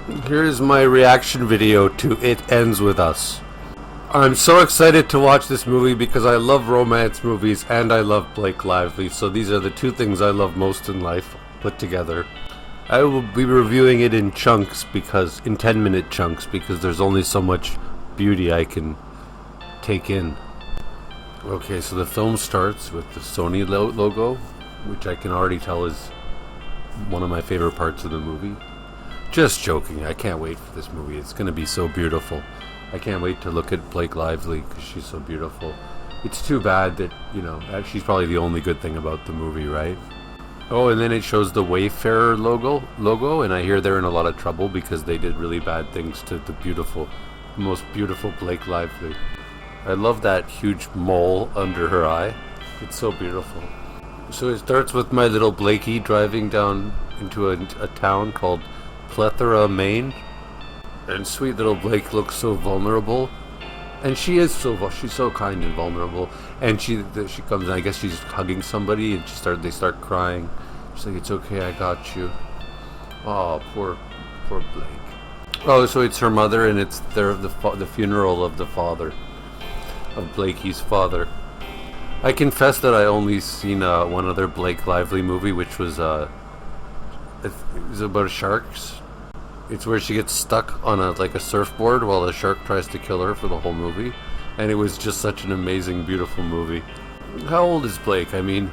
Here's my reaction video to It Ends With Us. I'm so excited to watch this movie because I love romance movies and I love Blake Lively, so these are the two things I love most in life put together. I will be reviewing it in chunks because, in 10-minute chunks, because there's only so much beauty I can take in. Okay, so the film starts with the Sony logo, which I can already tell is one of my favorite parts of the movie. Just joking, I can't wait for this movie. It's going to be so beautiful. I can't wait to look at Blake Lively because she's so beautiful. It's too bad that, she's probably the only good thing about the movie, right? Oh, and then it shows the Wayfarer logo, and I hear they're in a lot of trouble because they did really bad things to the most beautiful Blake Lively. I love that huge mole under her eye. It's so beautiful. So it starts with my little Blakey driving down into a town called Plethora, Maine. And sweet little Blake looks so vulnerable. And she's so kind and vulnerable. And she comes and I guess she's hugging somebody and they start crying. She's like, "It's okay, I got you." Oh, poor Blake. Oh, so it's her mother and it's the funeral of the father, of Blakey's father. I confess that I only seen one other Blake Lively movie, which was it was about sharks. It's where she gets stuck on a surfboard while a shark tries to kill her for the whole movie, and it was just such an amazing, beautiful movie. How old is Blake? I mean,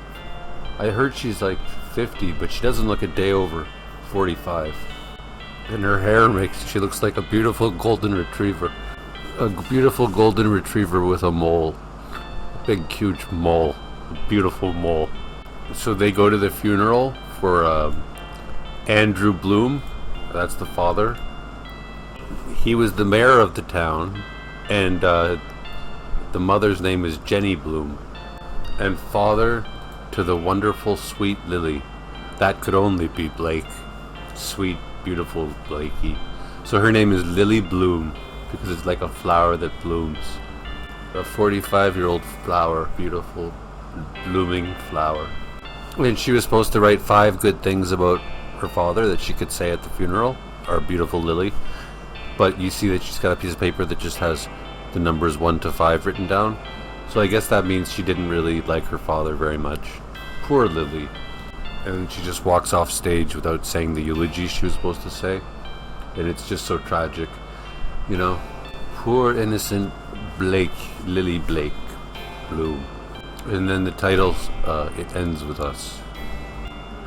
I heard she's like 50, but she doesn't look a day over 45. And her hair she looks like a beautiful golden retriever. A beautiful golden retriever with a mole. A big, huge mole. A beautiful mole. So they go to the funeral for Andrew Bloom. That's the father. He was the mayor of the town, and the mother's name is Jenny Bloom. And father to the wonderful, sweet Lily. That could only be Blake. Sweet, beautiful Blakey. So her name is Lily Bloom, because it's like a flower that blooms. A 45-year-old flower, beautiful, blooming flower. And she was supposed to write 5 good things about her father that she could say at the funeral, our beautiful Lily, but you see that she's got a piece of paper that just has the numbers 1 to 5 written down, so I guess that means she didn't really like her father very much. Poor Lily. And she just walks off stage without saying the eulogy she was supposed to say, and it's just so tragic, poor innocent Lily Blake Bloom. And then the titles, It Ends With Us.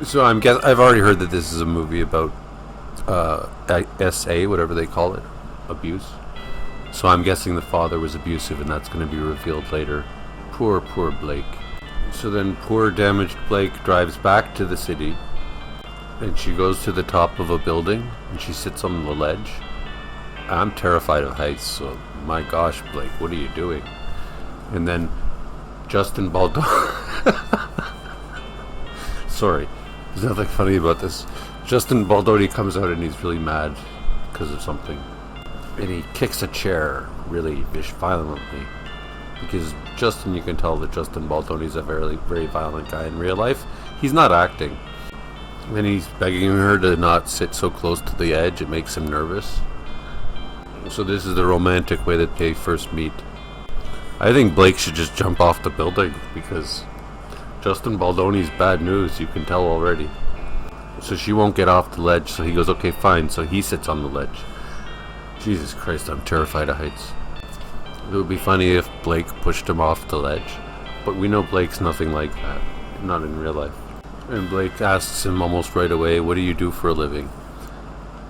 So I've already heard that this is a movie about SA, whatever they call it, abuse. So I'm guessing the father was abusive, and that's going to be revealed later. Poor Blake. So then poor damaged Blake drives back to the city, and she goes to the top of a building, and she sits on the ledge. I'm terrified of heights, so my gosh, Blake, what are you doing? And then Justin Baldoni... Sorry. There's nothing funny about this. Justin Baldoni comes out and he's really mad because of something. And he kicks a chair really violently. Because Justin, you can tell that Justin Baldoni's a very, very violent guy in real life. He's not acting. And he's begging her to not sit so close to the edge. It makes him nervous. So this is the romantic way that they first meet. I think Blake should just jump off the building because Justin Baldoni's bad news, you can tell already. So she won't get off the ledge, so he goes, okay, fine. So he sits on the ledge. Jesus Christ, I'm terrified of heights. It would be funny if Blake pushed him off the ledge. But we know Blake's nothing like that. Not in real life. And Blake asks him almost right away, what do you do for a living?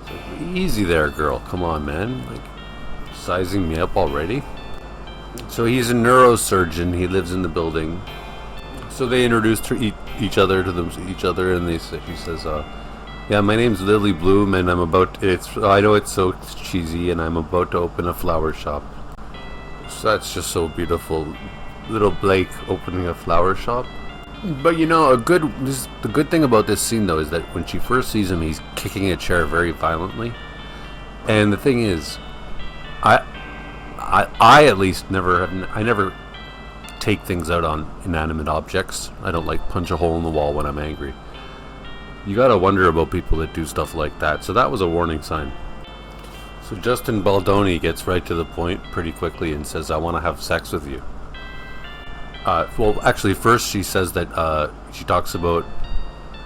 It's like, easy there, girl. Come on, man. Like, sizing me up already? So he's a neurosurgeon. He lives in the building. So they introduced each other to each other, and she says, "Yeah, my name's Lily Bloom, and I know it's so cheesy, and I'm about to open a flower shop." So that's just so beautiful, little Blake opening a flower shop. But the good thing about this scene though is that when she first sees him, he's kicking a chair very violently, and the thing is, I at least never take things out on inanimate objects. I don't punch a hole in the wall when I'm angry. You gotta wonder about people that do stuff like that. So that was a warning sign. So Justin Baldoni gets right to the point pretty quickly and says, I want to have sex with you. Well, actually, first she says that she talks about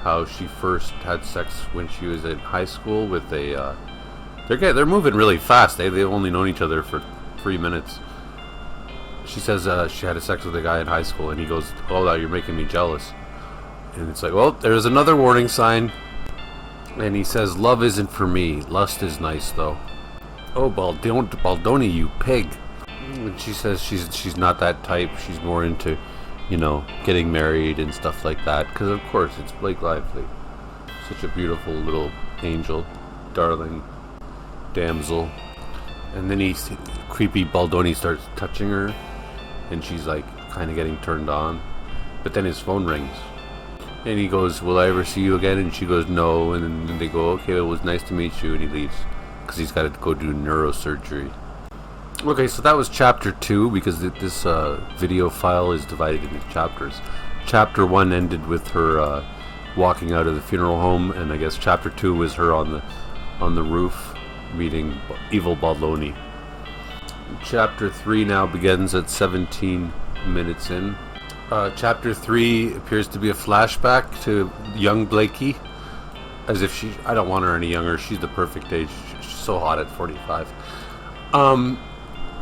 how she first had sex when she was in high school with a... they're moving really fast. They've only known each other for 3 minutes. She says she had sex with a guy in high school, and he goes, oh, you're making me jealous. And it's like, well, there's another warning sign. And he says, love isn't for me. Lust is nice, though. Oh, Baldoni, you pig. And she says she's not that type. She's more into, getting married and stuff like that. Because, of course, it's Blake Lively. Such a beautiful little angel. Darling. Damsel. And then creepy Baldoni starts touching her. And she's, like, kind of getting turned on. But then his phone rings. And he goes, will I ever see you again? And she goes, no. And then they go, okay, it was nice to meet you. And he leaves. Because he's got to go do neurosurgery. Okay, so that was chapter 2, because this video file is divided into chapters. Chapter 1 ended with her walking out of the funeral home, and I guess chapter 2 was her on the roof meeting evil Baldoni. Chapter 3 now begins at 17 minutes in. Chapter 3 appears to be a flashback to young Blakey, as if I don't want her any younger. She's the perfect age. She's so hot at 45. And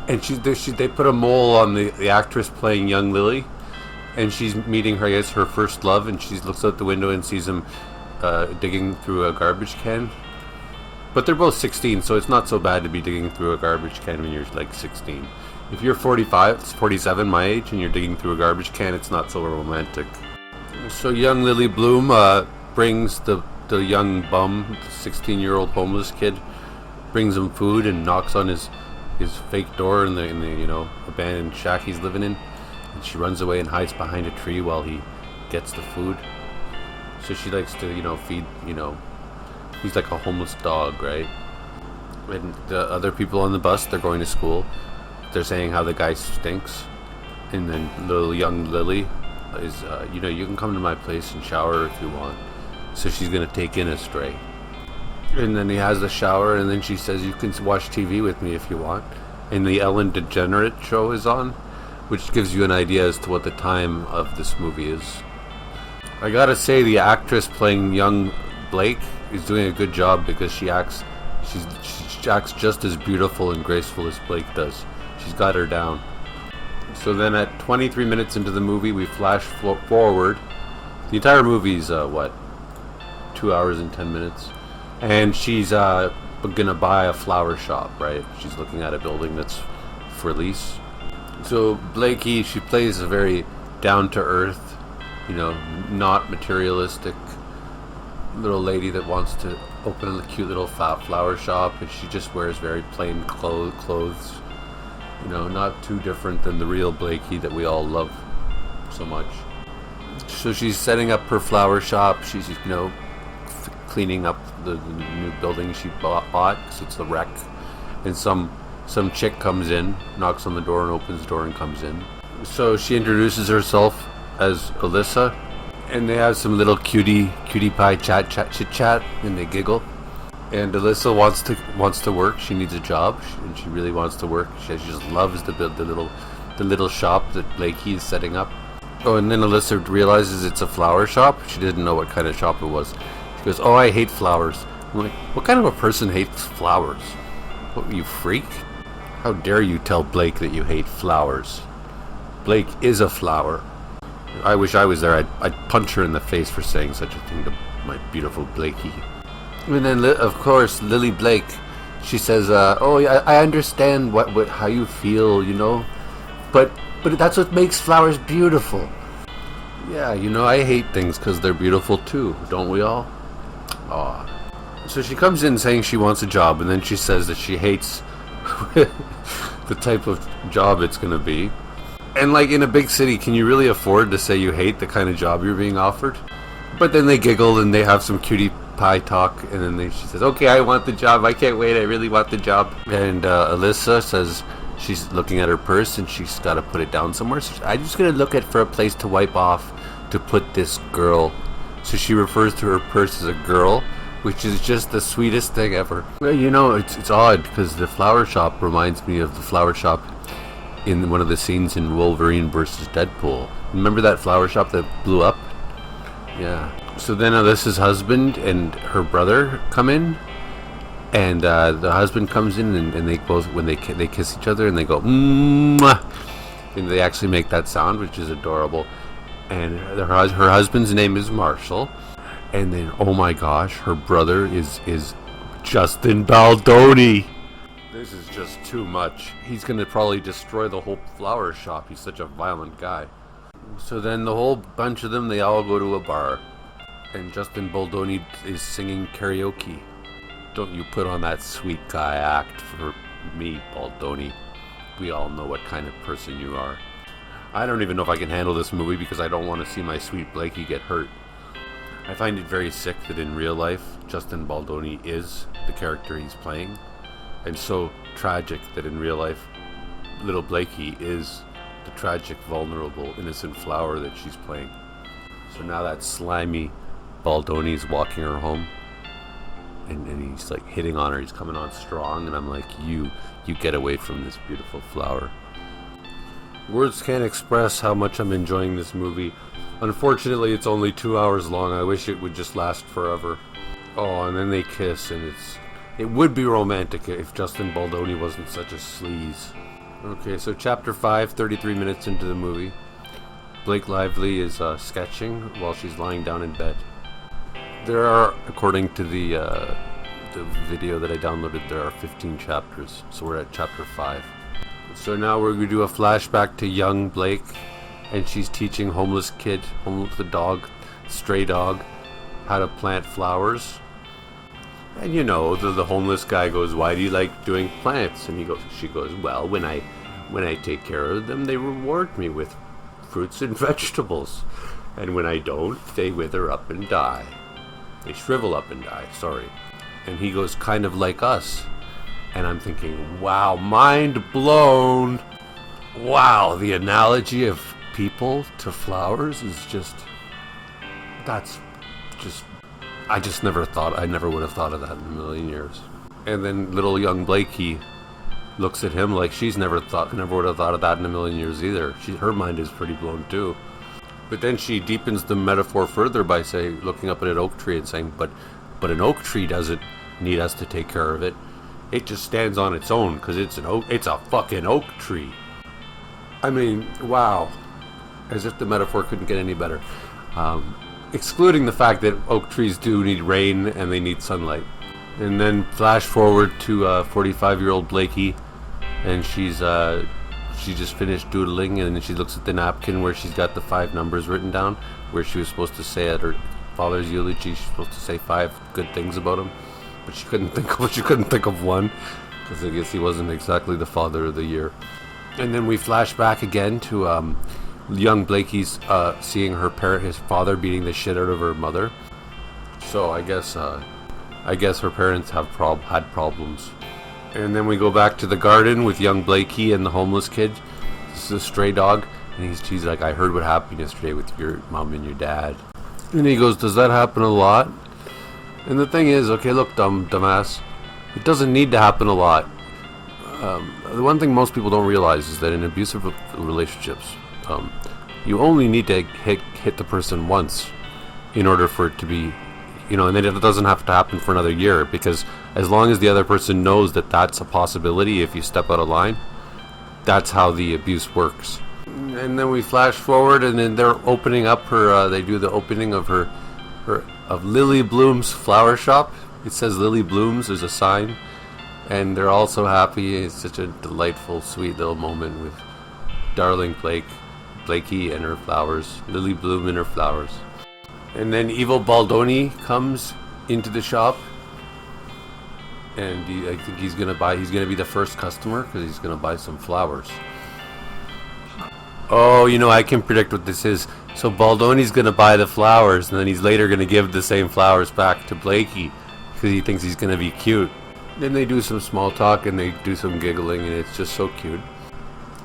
they put a mole on the actress playing young Lily, and she's meeting her, I guess, her first love, and she looks out the window and sees him digging through a garbage can. But they're both 16, so it's not so bad to be digging through a garbage can when you're like 16. If you're 45, 47, my age, and you're digging through a garbage can, it's not so romantic. So young Lily Bloom brings the young bum, 16-year-old homeless kid, brings him food and knocks on his fake door in the abandoned shack he's living in. And she runs away and hides behind a tree while he gets the food. So she likes to, feed, he's like a homeless dog, right? And the other people on the bus, they're going to school. They're saying how the guy stinks. And then little young Lily is, you can come to my place and shower if you want. So she's going to take in a stray. And then he has the shower, and then she says, you can watch TV with me if you want. And the Ellen DeGenerate show is on, which gives you an idea as to what the time of this movie is. I gotta say, the actress playing young Blake is doing a good job, because she acts just as beautiful and graceful as Blake does. She's got her down. So then at 23 minutes into the movie, we flash forward. The entire movie's, 2 hours and 10 minutes. And she's gonna buy a flower shop, right? She's looking at a building that's for lease. So Blakey, she plays a very down-to-earth, not materialistic little lady that wants to open a cute little flower shop, and she just wears very plain clothes. Not too different than the real Blakey that we all love so much. So she's setting up her flower shop. She's, cleaning up the new building she bought, because it's a wreck. And some chick comes in, knocks on the door and opens the door and comes in. So she introduces herself as Alyssa, and they have some little cutie pie chit chat, and they giggle. And Alyssa wants to work. She needs a job, and she really wants to work. She just loves the little shop that Blakey is setting up. Oh, and then Alyssa realizes it's a flower shop. She didn't know what kind of shop it was. She goes, oh, I hate flowers. I'm like, what kind of a person hates flowers? What, you freak? How dare you tell Blake that you hate flowers? Blake is a flower. I wish I was there. I'd punch her in the face for saying such a thing to my beautiful Blakey. And then, of course, Lily Blake, she says, oh, yeah, I understand how you feel, but that's what makes flowers beautiful. Yeah, I hate things because they're beautiful too, don't we all? Aw. So she comes in saying she wants a job, and then she says that she hates the type of job it's going to be. And like in a big city, can you really afford to say you hate the kind of job you're being offered? But then they giggle and they have some cutie pie talk, and then she says, okay, I want the job, I can't wait, I really want the job. And Alyssa says she's looking at her purse and she's got to put it down somewhere. So I'm just going to look for a place to wipe off to put this girl. So she refers to her purse as a girl, which is just the sweetest thing ever. Well, you know, it's odd because the flower shop reminds me of the flower shop in one of the scenes in Wolverine versus Deadpool. Remember that flower shop that blew up? Yeah. So then Alyssa's husband and her brother come in, and the husband comes in, and they both, when they kiss each other, and they go mwah, and they actually make that sound, which is adorable. And her husband's name is Marshall, and then oh my gosh, her brother is Justin Baldoni. This is just too much. He's gonna probably destroy the whole flower shop. He's such a violent guy. So then the whole bunch of them, they all go to a bar, and Justin Baldoni is singing karaoke. Don't you put on that sweet guy act for me, Baldoni. We all know what kind of person you are. I don't even know if I can handle this movie because I don't want to see my sweet Blakey get hurt. I find it very sick that in real life, Justin Baldoni is the character he's playing, and so tragic that in real life, little Blakey is the tragic, vulnerable, innocent flower that she's playing. So now that slimy Baldoni's walking her home, and he's like hitting on her, he's coming on strong, and I'm like, you get away from this beautiful flower. Words can't express how much I'm enjoying this movie. Unfortunately, it's only 2 hours long. I wish it would just last forever. Oh, and then they kiss, and it would be romantic if Justin Baldoni wasn't such a sleaze. Okay, so chapter 5, 33 minutes into the movie. Blake Lively is sketching while she's lying down in bed. There are, according to the video that I downloaded, there are 15 chapters. So we're at chapter 5. So now we're going to do a flashback to young Blake, and she's teaching the dog, stray dog, how to plant flowers. And you know, the homeless guy goes, "Why do you like doing plants?" And she goes, "Well, when I take care of them, they reward me with fruits and vegetables. And when I don't, they wither up and die. They shrivel up and die, sorry." And he goes, "Kind of like us." And I'm thinking, wow, mind blown. Wow, the analogy of people to flowers is I never would have thought of that in a million years. And then little young Blakey looks at him like she's never would have thought of that in a million years either. Her mind is pretty blown too. But then she deepens the metaphor further by looking up at an oak tree and saying, but an oak tree doesn't need us to take care of it. It just stands on its own because it's a fucking oak tree. I mean, wow. As if the metaphor couldn't get any better. Excluding the fact that oak trees do need rain and they need sunlight. And then flash forward to 45-year-old Blakey, and she just finished doodling, and then she looks at the napkin where she's got the 5 numbers written down, where she was supposed to say at her father's eulogy, she's supposed to say 5 good things about him, but she couldn't think of one, because I guess he wasn't exactly the father of the year. And then we flash back again to young Blakey's seeing his father beating the shit out of her mother. So I guess her parents had problems. And then we go back to the garden with young Blakey and the homeless kid. This is a stray dog, and he's like, "I heard what happened yesterday with your mom and your dad." And he goes, "Does that happen a lot?" And the thing is, okay, look, dumbass, it doesn't need to happen a lot. The one thing most people don't realize is that in abusive relationships, you only need to hit the person once in order for it to be, and then it doesn't have to happen for another year, because as long as the other person knows that that's a possibility if you step out of line, that's how the abuse works. And then we flash forward, and then they're opening up they do the opening of of Lily Bloom's flower shop. It says Lily Bloom's, there's a sign, and they're all so happy. It's such a delightful, sweet little moment with darling Blakey and her flowers, Lily Bloom and her flowers. And then evil Baldoni comes into the shop, and I think he's gonna be the first customer because he's gonna buy some flowers. Oh, I can predict what this is. So Baldoni's gonna buy the flowers, and then he's later gonna give the same flowers back to Blakey because he thinks he's gonna be cute. Then they do some small talk and they do some giggling, and it's just so cute.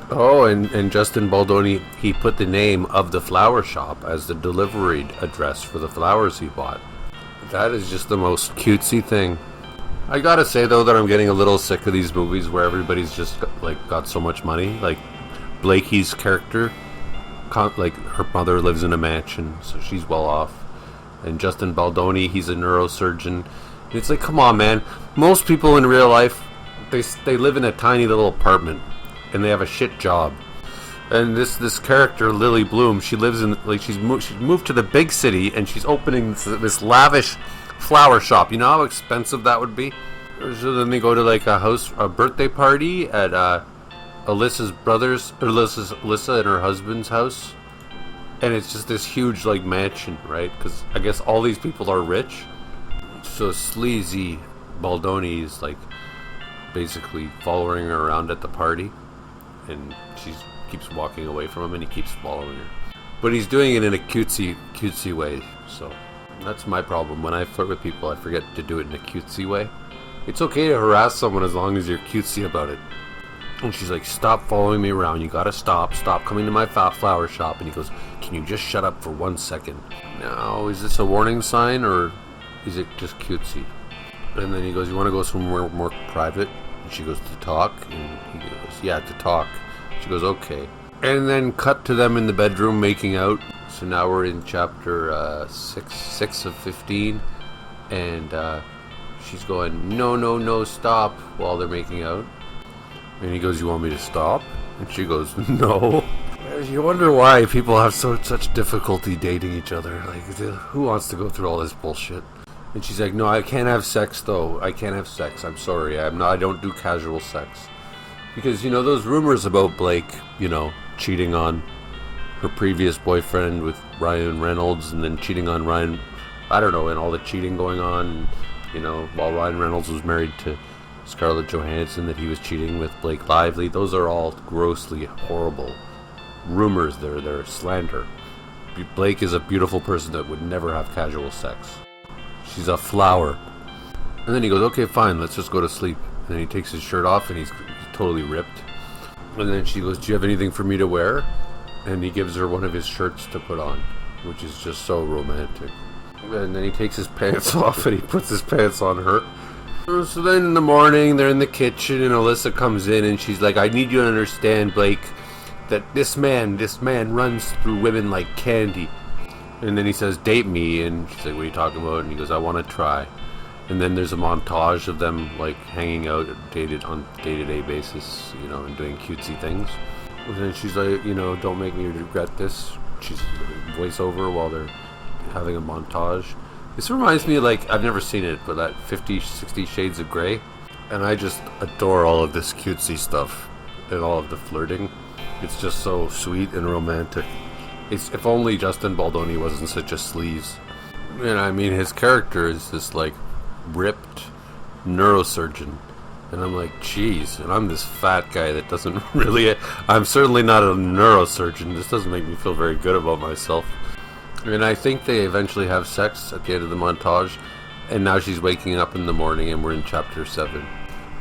Oh, and Justin Baldoni, he put the name of the flower shop as the delivery address for the flowers he bought. That is just the most cutesy thing. I gotta say though that I'm getting a little sick of these movies where everybody's just got so much money. Like Blakey's character, like her mother lives in a mansion, so she's well off. And Justin Baldoni, he's a neurosurgeon. And it's like, come on, man. Most people in real life, they live in a tiny little apartment, and they have a shit job. And this character, Lily Bloom, she lives in she's moved to the big city, and she's opening this lavish flower shop. You know how expensive that would be? So then they go to like a birthday party at Alyssa and her husband's house, and it's just this huge like mansion, right? Because I guess all these people are rich. So sleazy Baldoni is like basically following her around at the party, and she keeps walking away from him, and he keeps following her. But he's doing it in a cutesy way. So that's my problem. When I flirt with people, I forget to do it in a cutesy way. It's okay to harass someone as long as you're cutesy about it. And she's like, stop following me around. You gotta stop coming to my flower shop. And he goes, can you just shut up for 1 second? Now, is this a warning sign or is it just cutesy? And then he goes, you want to go somewhere more private? And she goes, to talk? And he goes, yeah, to talk. She goes, okay. And then cut to them in the bedroom making out. So now we're in chapter 6 of 15. And she's going, no, stop, while they're making out. And he goes, you want me to stop? And she goes, no. You wonder why people have such difficulty dating each other. Like, who wants to go through all this bullshit? And she's like, no, I can't have sex though. I can't have sex. I'm sorry. I don't do casual sex. Because, you know, those rumors about Blake, you know, cheating on her previous boyfriend with Ryan Reynolds, and then cheating on Ryan, I don't know, and all the cheating going on, you know, while Ryan Reynolds was married to Scarlett Johansson, that he was cheating with Blake Lively. Those are all grossly horrible rumors. They're slander. Blake is a beautiful person that would never have casual sex. She's a flower. And then he goes, okay, fine, let's just go to sleep. And then he takes his shirt off, and he's totally ripped. And then she goes, do you have anything for me to wear? And he gives her one of his shirts to put on, which is just so romantic. And then he takes his pants off, and he puts his pants on her. So then in the morning, they're in the kitchen, and Alyssa comes in, and she's like, I need you to understand, Blake, that this man runs through women like candy. And then he says, date me. And she's like, what are you talking about? And he goes, I want to try. And then there's a montage of them like hanging out on day-to-day basis, you know, and doing cutesy things. And then she's like, you know, don't make me regret this. She's voiceover while they're having a montage. This reminds me, like, I've never seen it, but that 50-60 Shades of Grey. And I just adore all of this cutesy stuff and all of the flirting. It's just so sweet and romantic. If only Justin Baldoni wasn't such a sleaze. And I mean, his character is this, like, ripped neurosurgeon. And I'm like, geez, and I'm this fat guy that doesn't really... I'm certainly not a neurosurgeon. This doesn't make me feel very good about myself. And I think they eventually have sex at the end of the montage. And now she's waking up in the morning, and we're in chapter 7.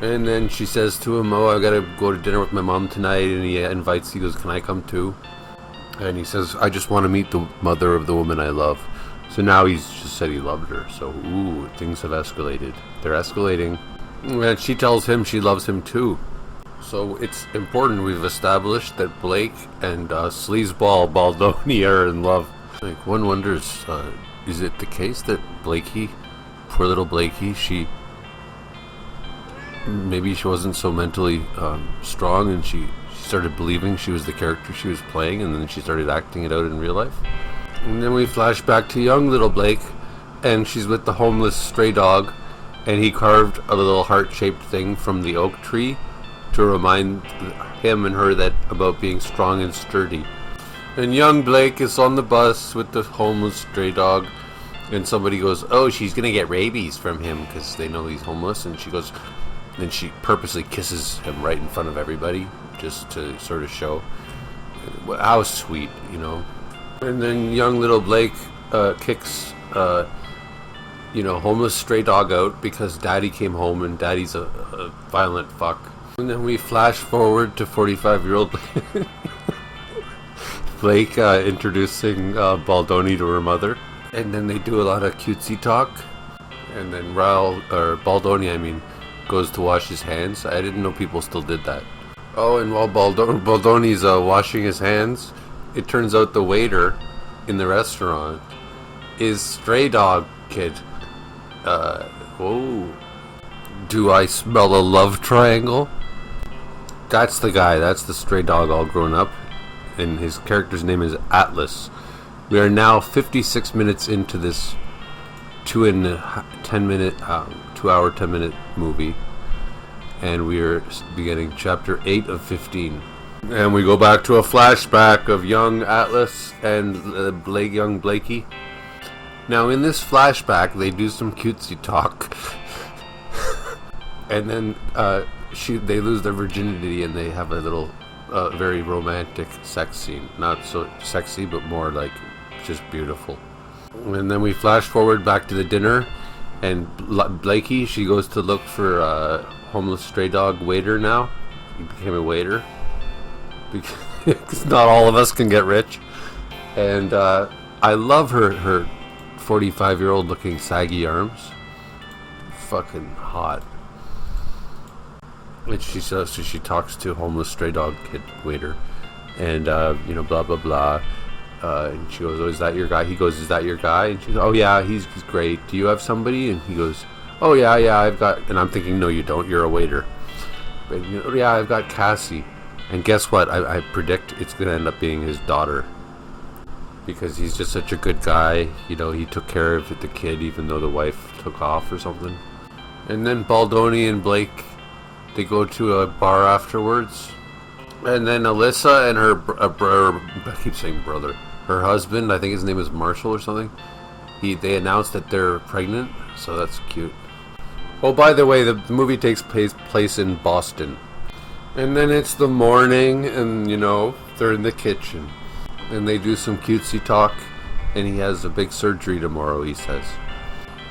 And then she says to him, oh, I gotta go to dinner with my mom tonight. And he goes, can I come too? And he says, I just want to meet the mother of the woman I love. So now he's just said he loved her. So, ooh, things have escalated. They're escalating. And she tells him she loves him too. So it's important we've established that Blake and sleazeball Baldoni are in love. Like, one wonders, is it the case that Blakey, poor little Blakey, maybe she wasn't so mentally strong, and she started believing she was the character she was playing, and then she started acting it out in real life. And then we flash back to young little Blake, and she's with the homeless stray dog, and he carved a little heart-shaped thing from the oak tree to remind him and her that about being strong and sturdy. And young Blake is on the bus with the homeless stray dog, and somebody goes, oh, she's gonna get rabies from him because they know he's homeless. And she goes, then she purposely kisses him right in front of everybody just to sort of show how sweet, you know. And then young little Blake kicks homeless stray dog out because daddy came home, and daddy's a violent fuck. And then we flash forward to 45-year-old Blake introducing Baldoni to her mother. And then they do a lot of cutesy talk. And then Baldoni, I mean, goes to wash his hands. I didn't know people still did that. Oh, and while Baldoni's washing his hands, it turns out the waiter in the restaurant is Stray Dog Kid. Whoa. Do I smell a love triangle? That's the guy. That's the stray dog all grown up. And his character's name is Atlas. We are now 56 minutes into this 2 hour 10 minute movie. And we are beginning chapter 8 of 15. And we go back to a flashback of young Atlas and young Blakey. Now in this flashback, they do some cutesy talk. And then they lose their virginity and they have a little very romantic sex scene. Not so sexy, but more like just beautiful. And then we flash forward back to the dinner, and Blakey, she goes to look for a homeless stray dog waiter now. He became a waiter. Because not all of us can get rich. And I love her 45-year-old looking saggy arms. Fucking hot. And she says, so she talks to homeless stray dog kid waiter, and blah blah blah. And she goes, "Oh, is that your guy?" He goes, "Is that your guy?" And she goes, "Oh yeah, he's great. Do you have somebody?" And he goes, "Oh yeah, I've got." And I'm thinking, "No, you don't. You're a waiter." But "Oh yeah, I've got Cassie." And guess what? I predict it's gonna end up being his daughter, because he's just such a good guy. He took care of the kid even though the wife took off or something. And then Baldoni and Blake, they go to a bar afterwards, and then Alyssa and I keep saying brother, her husband, I think his name is Marshall or something. They announced that they're pregnant, so that's cute. Oh, by the way, the movie takes place in Boston, and then it's the morning, and they're in the kitchen, and they do some cutesy talk, and he has a big surgery tomorrow, he says.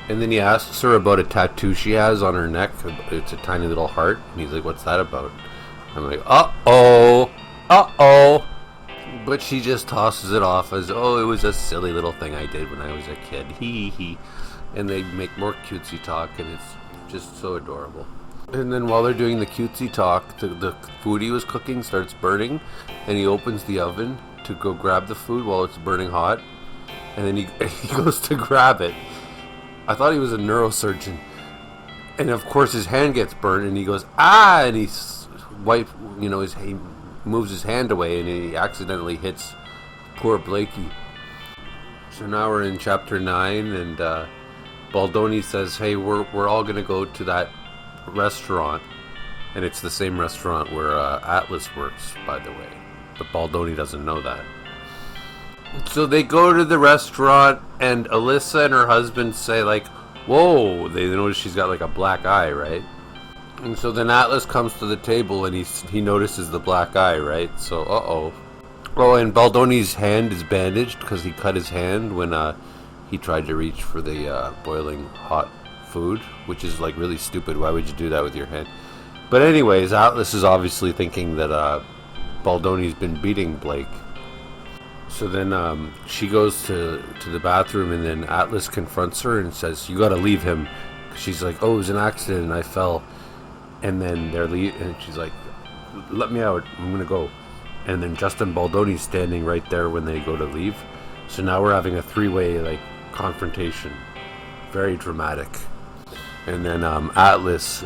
And then he asks her about a tattoo she has on her neck. It's a tiny little heart. And he's like, "What's that about?" I'm like, uh-oh. But she just tosses it off as, "Oh, it was a silly little thing I did when I was a kid. Hee. And they make more cutesy talk, and it's just so adorable. And then while they're doing the cutesy talk, the food he was cooking starts burning. And he opens the oven to go grab the food while it's burning hot. And then he goes to grab it. I thought he was a neurosurgeon, and of course his hand gets burned, and he goes, "Ah!" and he he moves his hand away, and he accidentally hits poor Blakey. So now we're in chapter 9, and Baldoni says, "Hey, we're all gonna go to that restaurant," and it's the same restaurant where Atlas works, by the way, but Baldoni doesn't know that. So they go to the restaurant, and Alyssa and her husband say, like, "Whoa," they notice she's got like a black eye, right? And so then Atlas comes to the table, and he notices the black eye, right? So, uh-oh. Oh, and Baldoni's hand is bandaged because he cut his hand when he tried to reach for the boiling hot food, which is like really stupid. Why would you do that with your hand? But anyways, Atlas is obviously thinking that Baldoni's been beating Blake. So then she goes to the bathroom, and then Atlas confronts her and says, "You gotta leave him." She's like, "Oh, it was an accident and I fell." And then and she's like, "Let me out, I'm gonna go." And then Justin Baldoni's standing right there when they go to leave. So now we're having a three-way confrontation. Very dramatic. And then Atlas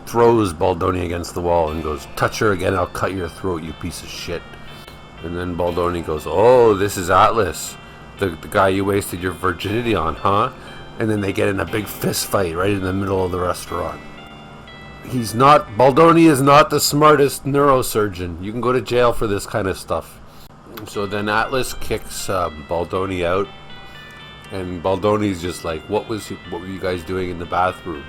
throws Baldoni against the wall and goes, "Touch her again, I'll cut your throat, you piece of shit." And then Baldoni goes, "Oh, this is Atlas, the guy you wasted your virginity on, huh?" And then they get in a big fist fight right in the middle of the restaurant. Baldoni is not the smartest neurosurgeon. You can go to jail for this kind of stuff. So then Atlas kicks Baldoni out, and Baldoni's just like, what were you guys doing in the bathroom?"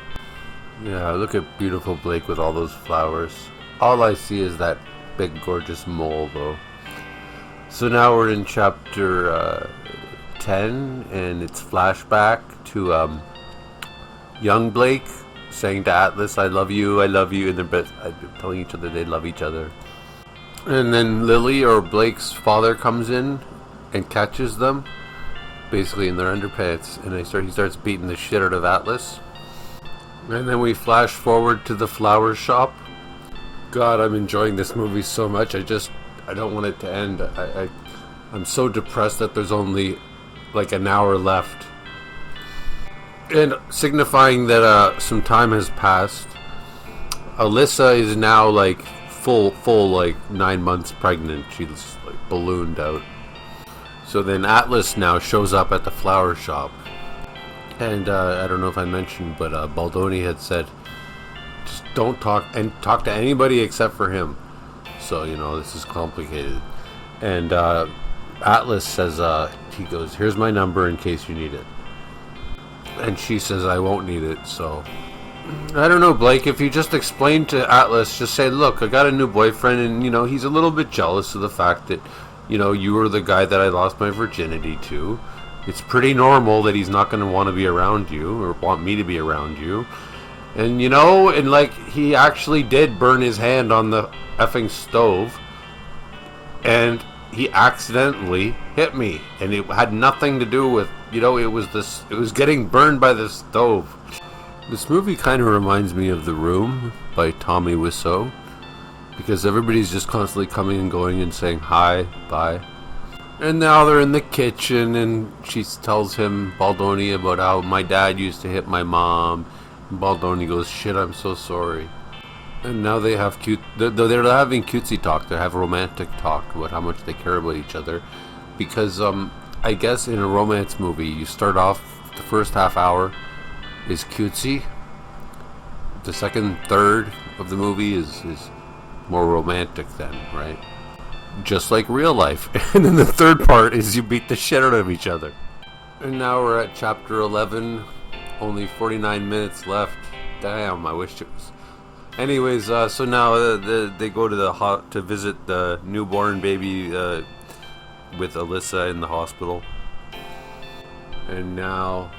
Yeah, look at beautiful Blake with all those flowers. All I see is that big gorgeous mole though. So now we're in chapter 10, and it's flashback to young Blake saying to Atlas, I love you, and they're telling each other they love each other. And then Lily, or Blake's father, comes in and catches them, basically in their underpants, and he starts beating the shit out of Atlas. And then we flash forward to the flower shop. God, I'm enjoying this movie so much. I don't want it to end. I'm so depressed that there's only like an hour left. And signifying that some time has passed, Alyssa is now like full like 9 months pregnant. She's like ballooned out. So then Atlas now shows up at the flower shop. And I don't know if I mentioned, but Baldoni had said, just don't talk to anybody except for him. So, this is complicated. And Atlas says, he goes, here's my number in case you need it. And she says, I won't need it. So, I don't know, Blake, if you just explain to Atlas, just say, look, I got a new boyfriend, and, he's a little bit jealous of the fact that, you were the guy that I lost my virginity to. It's pretty normal that he's not going to want to be around you or want me to be around you. And, and like he actually did burn his hand on the effing stove. And he accidentally hit me. And it had nothing to do with, it was getting burned by the stove. This movie kind of reminds me of The Room by Tommy Wiseau. Because everybody's just constantly coming and going and saying hi, bye. And now they're in the kitchen, and she tells him, Baldoni, about how my dad used to hit my mom. And Baldoni goes, shit, I'm so sorry. And now they have they're having cutesy talk. They have romantic talk about how much they care about each other. Because, I guess in a romance movie, you start off, the first half hour is cutesy. The second third of the movie is more romantic then, right? Just like real life. And then the third part is you beat the shit out of each other. And now we're at chapter 11. Only 49 minutes left. Damn, I wish it was. Anyways, so now they go to visit the newborn baby with Alyssa in the hospital. And now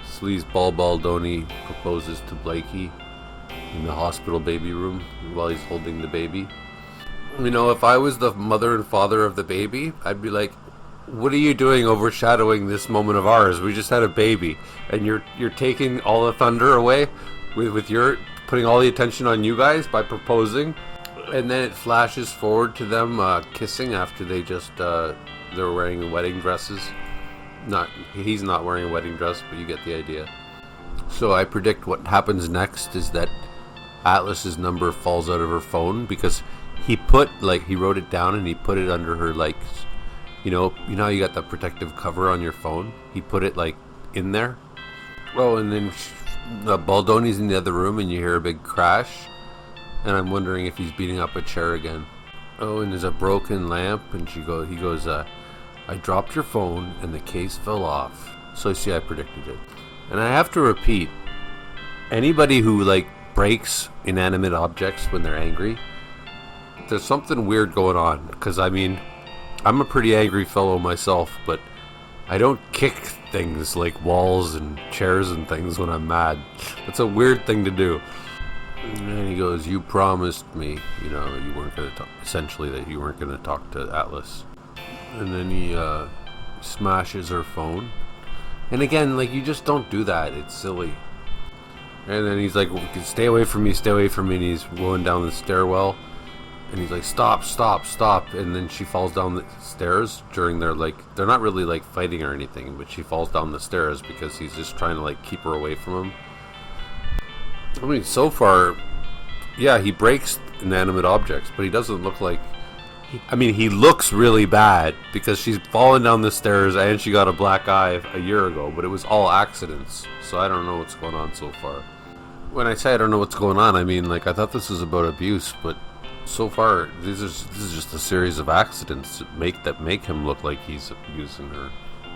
Sleazeball Baldoni proposes to Blakey in the hospital baby room while he's holding the baby. If I was the mother and father of the baby, I'd be like, what are you doing overshadowing this moment of ours? We just had a baby, and you're taking all the thunder away with your putting all the attention on you guys by proposing. And then it flashes forward to them kissing after they just they're wearing wedding dresses. He's not wearing a wedding dress, but you get the idea. So I predict what happens next is that Atlas's number falls out of her phone because he wrote it down and he put it under her, like, how you got the protective cover on your phone? He put it, like, in there. Oh, and then Baldoni's in the other room and you hear a big crash. And I'm wondering if he's beating up a chair again. Oh, and there's a broken lamp and he goes, I dropped your phone and the case fell off. So see, I predicted it. And I have to repeat, anybody who, like, breaks inanimate objects when they're angry, there's something weird going on. Because, I'm a pretty angry fellow myself, but I don't kick things like walls and chairs and things when I'm mad. It's a weird thing to do. And he goes, you promised me, you weren't going to talk, essentially that you weren't going to talk to Atlas. And then he smashes her phone. And again, like, you just don't do that. It's silly. And then he's like, stay away from me, and he's going down the stairwell. And he's like, stop. And then she falls down the stairs during their, like, they're not really, like, fighting or anything, but she falls down the stairs because he's just trying to, like, keep her away from him. So far, yeah, he breaks inanimate objects, but he doesn't look like... he looks really bad because she's fallen down the stairs and she got a black eye a year ago, but it was all accidents. So I don't know what's going on so far. When I say I don't know what's going on, I thought this was about abuse, but so far this is just a series of accidents that make him look like he's abusing her.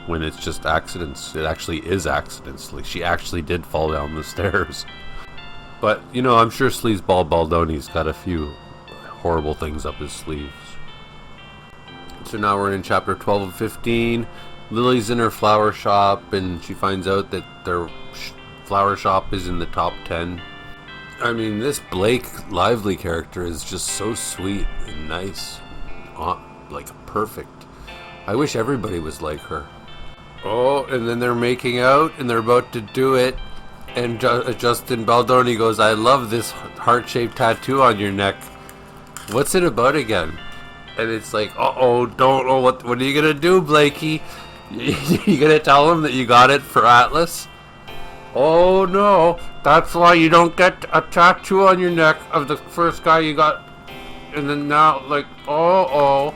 When it's just accidents, it actually is accidents. Like, she actually did fall down the stairs. But, I'm sure Sleazeball Baldoni's got a few horrible things up his sleeves. So now we're in chapter 12 and 15. Lily's in her flower shop and she finds out that their flower shop is in the top 10. This Blake Lively character is just so sweet and nice. Like, perfect. I wish everybody was like her. Oh, and then they're making out, and they're about to do it. And Justin Baldoni goes, "I love this heart-shaped tattoo on your neck. What's it about again?" And it's like, uh-oh, don't know what are you gonna do, Blakey? You gonna tell him that you got it for Atlas? Oh no, that's why you don't get a tattoo on your neck of the first guy you got. And then now, like, oh.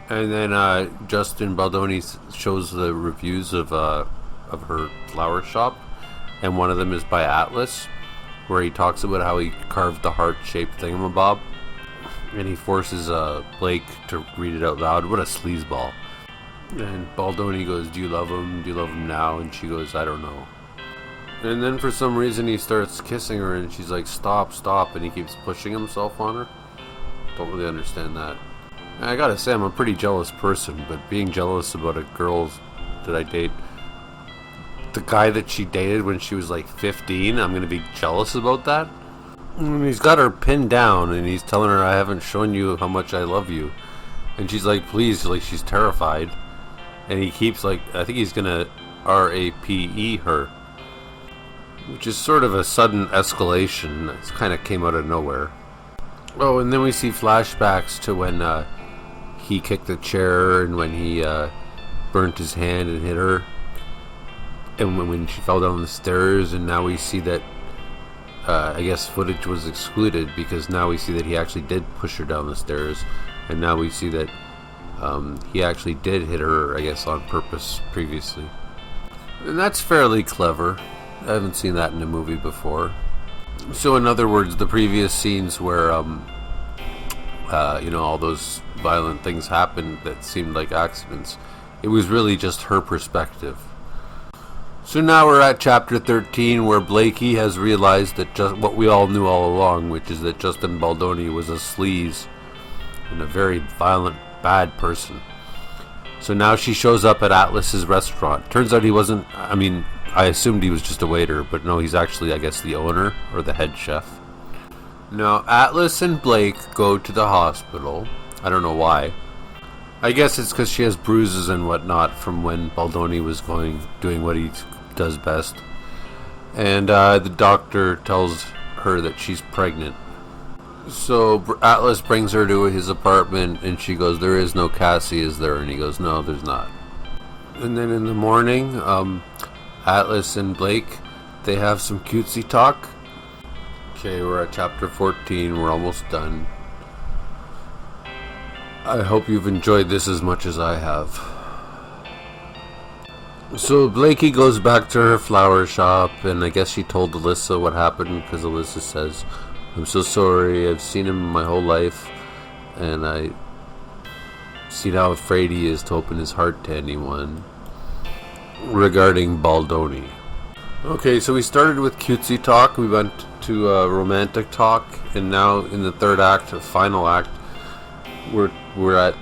And then Justin Baldoni shows the reviews of her flower shop, and one of them is by Atlas, where he talks about how he carved the heart-shaped thingamabob, and he forces Blake to read it out loud. What a sleazeball. And Baldoni goes, "Do you love him? Do you love him now?" And she goes, "I don't know." And then for some reason he starts kissing her, and she's like, "Stop, stop," and he keeps pushing himself on her. Don't really understand that. And I gotta say, I'm a pretty jealous person, but being jealous about a girl that I date, the guy that she dated when she was like 15, I'm gonna be jealous about that? And he's got her pinned down, and he's telling her, "I haven't shown you how much I love you." And she's like, "Please," like she's terrified. And he keeps like, I think he's gonna RAPE her, which is sort of a sudden escalation. It kind of came out of nowhere. Oh, and then we see flashbacks to when he kicked the chair, and when he burnt his hand and hit her, and when she fell down the stairs. And now we see that I guess footage was excluded, because now we see that he actually did push her down the stairs, and now we see that he actually did hit her, I guess, on purpose previously. And that's fairly clever. I haven't seen that in a movie before. So in other words, the previous scenes where all those violent things happened that seemed like accidents, it was really just her perspective. So now we're at chapter 13, where Blakey has realized that just what we all knew all along, which is that Justin Baldoni was a sleaze and a very violent, bad person. So now she shows up at Atlas's restaurant. Turns out he wasn't, I assumed he was just a waiter, but no, he's actually, I guess, the owner or the head chef. Now, Atlas and Blake go to the hospital. I don't know why. I guess it's because she has bruises and whatnot from when Baldoni was doing what he does best. And the doctor tells her that she's pregnant. So Atlas brings her to his apartment, and she goes, "There is no Cassie, is there?" And he goes, "No, there's not." And then in the morning, Atlas and Blake, they have some cutesy talk. Okay, we're at chapter 14. We're almost done. I hope you've enjoyed this as much as I have. So Blakey goes back to her flower shop, and I guess she told Alyssa what happened, because Alyssa says, "I'm so sorry, I've seen him my whole life, and I seen how afraid he is to open his heart to anyone," regarding Baldoni. Okay, so we started with cutesy talk, we went to romantic talk, and now in the third act, final act, we're at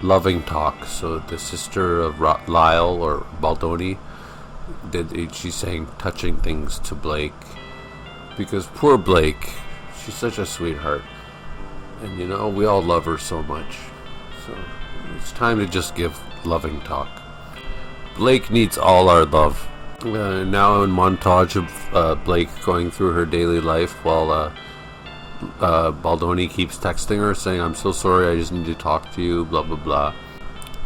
loving talk. So the sister of Lyle, or Baldoni, she's saying touching things to Blake, because poor Blake, she's such a sweetheart, and we all love her so much. So it's time to just give loving talk. Blake needs all our love. Now in montage of Blake going through her daily life, while Baldoni keeps texting her saying, "I'm so sorry, I just need to talk to you, blah blah blah."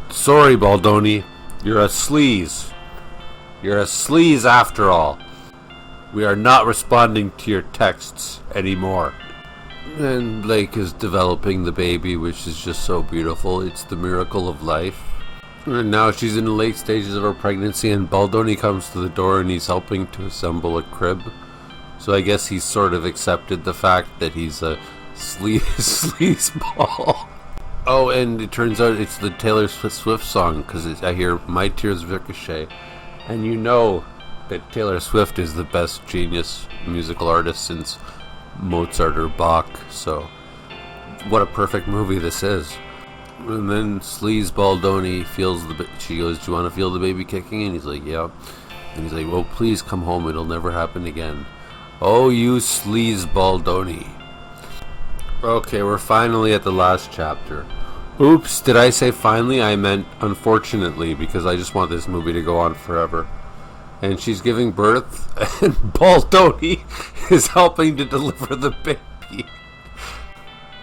Sorry, Baldoni, you're a sleaze. You're a sleaze after all. We are not responding to your texts anymore. And Blake is developing the baby, which is just so beautiful. It's the miracle of life. And now she's in the late stages of her pregnancy, and Baldoni comes to the door, and he's helping to assemble a crib. So I guess he's sort of accepted the fact that he's a sleazeball. Oh, and it turns out it's the Taylor Swift song, because I hear "My Tears Ricochet," and you know that Taylor Swift is the best genius musical artist since Mozart or Bach. So what a perfect movie this is. And then Sleaze Baldoni feels she goes, "Do you want to feel the baby kicking?" And he's like, "Yeah." And he's like, "Well, please come home. It'll never happen again." Oh, you Sleaze Baldoni. Okay, we're finally at the last chapter. Oops, did I say finally? I meant unfortunately, because I just want this movie to go on forever. And she's giving birth, and Baldoni is helping to deliver the baby.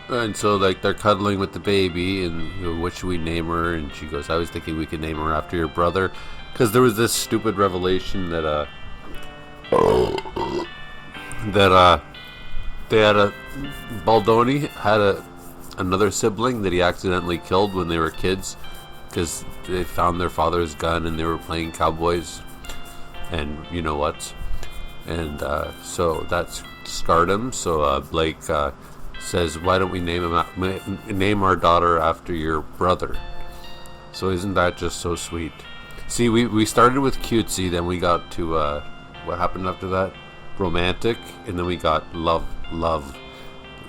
And so, like, they're cuddling with the baby, and what should we name her? And she goes, I was thinking we could name her after your brother. Because there was this stupid revelation that, Baldoni had another sibling that he accidentally killed when they were kids. Because they found their father's gun and they were playing cowboys. And you know what? And so that's scarred him. So Blake says, "Why don't we name our daughter after your brother?" So isn't that just so sweet? See, we started with cutesy, then we got to what happened after that? Romantic, and then we got love,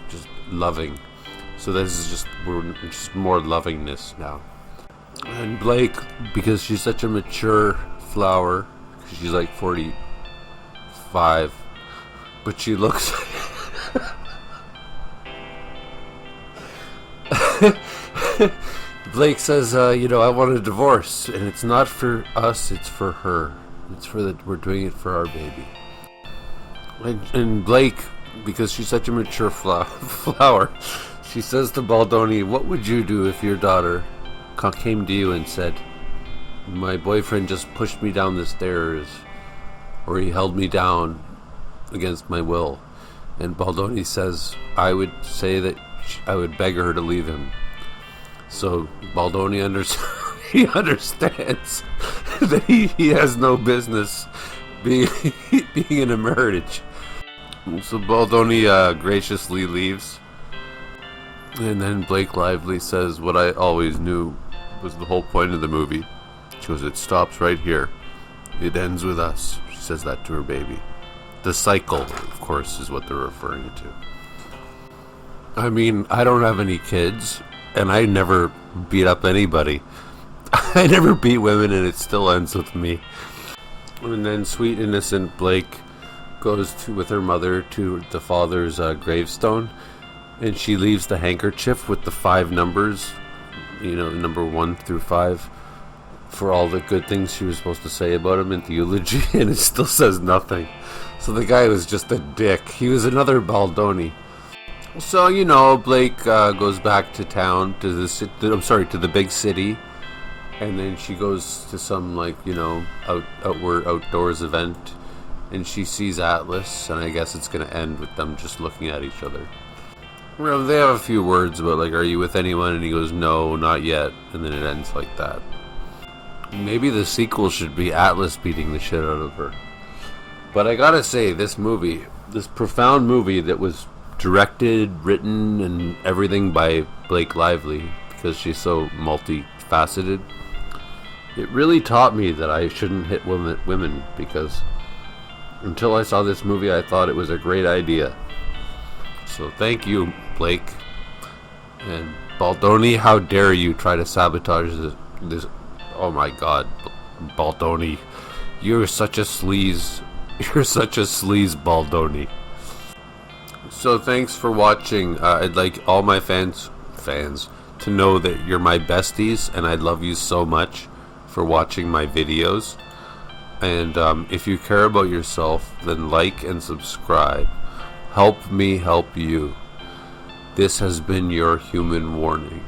just loving. So this is we're just more lovingness now. And Blake, because she's such a mature flower. She's like 45, but she looks. Blake says, I want a divorce, and it's not for us, it's for her. We're doing it for our baby. And Blake, because she's such a mature flower, she says to Baldoni, what would you do if your daughter came to you and said, my boyfriend just pushed me down the stairs, or he held me down against my will? And Baldoni says, I would say that I would beg her to leave him. So Baldoni understands that he has no business being in a marriage. So Baldoni graciously leaves. And then Blake Lively says what I always knew was the whole point of the movie. She goes, it stops right here. It ends with us. She says that to her baby. The cycle, of course, is what they're referring to. I mean, I don't have any kids, and I never beat up anybody. I never beat women, and it still ends with me. And then sweet, innocent Blake goes with her mother to the father's gravestone, and she leaves the handkerchief with the 5 numbers, number 1 through 5, for all the good things she was supposed to say about him in the eulogy, and it still says nothing. So the guy was just a dick. He was another Baldoni. So, Blake goes back to town, to the big city, and then she goes to some, outdoors event, and she sees Atlas, and I guess it's going to end with them just looking at each other. Well, they have a few words about, are you with anyone? And he goes, no, not yet, and then it ends like that. Maybe the sequel should be Atlas beating the shit out of her. But I gotta say, this profound movie that was directed, written, and everything by Blake Lively, because she's so multifaceted, it really taught me that I shouldn't hit women, because until I saw this movie, I thought it was a great idea. So thank you, Blake. And Baldoni, how dare you try to sabotage this. Oh my god, Baldoni. You're such a sleaze. You're such a sleaze, Baldoni. So thanks for watching. I'd like all my fans to know that you're my besties, and I love you so much for watching my videos. And if you care about yourself, then like and subscribe. Help me help you. This has been your human warning.